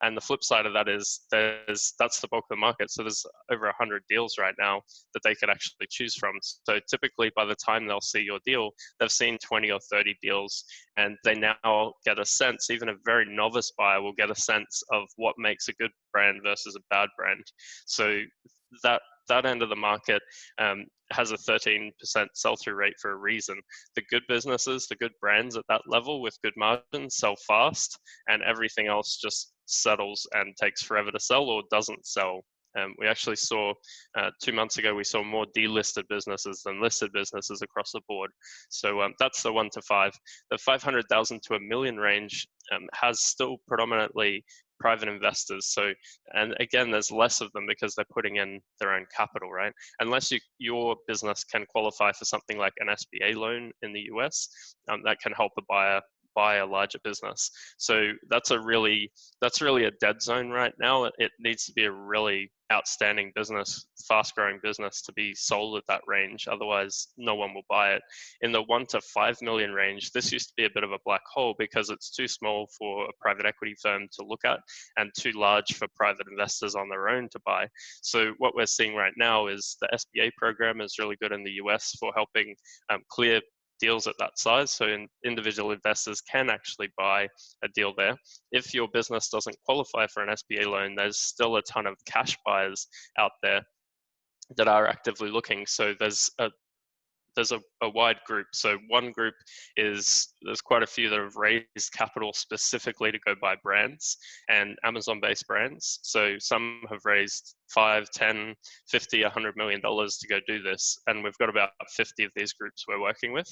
And the flip side of that is that's the bulk of the market. So there's over 100 deals right now that they could actually choose from. So typically by the time they'll see your deal, they've seen 20 or 30 deals, and they now get a sense, even a very novice buyer will get a sense of what makes a good brand versus a bad brand. So that end of the market has a 13% sell-through rate for a reason. The good businesses, the good brands at that level with good margins sell fast, and everything else just settles and takes forever to sell or doesn't sell. We actually saw 2 months ago, we saw more delisted businesses than listed businesses across the board. So that's the 1 to 5. The 500,000 to a million range has still predominantly private investors. So, and again, there's less of them because they're putting in their own capital, right? Unless your business can qualify for something like an SBA loan in the US, that can help a buyer buy a larger business. So that's really a dead zone right now. It needs to be a really outstanding business, fast growing business to be sold at that range. Otherwise, no one will buy it. In the 1 to 5 million range, this used to be a bit of a black hole because it's too small for a private equity firm to look at and too large for private investors on their own to buy. So what we're seeing right now is the SBA program is really good in the US for helping clear deals at that size. So individual investors can actually buy a deal there. If your business doesn't qualify for an SBA loan, there's still a ton of cash buyers out there that are actively looking. So there's a wide group. So one group is, there's quite a few that have raised capital specifically to go buy brands and Amazon-based brands. So some have raised 5, 10, 50, $100 million to go do this. And we've got about 50 of these groups we're working with.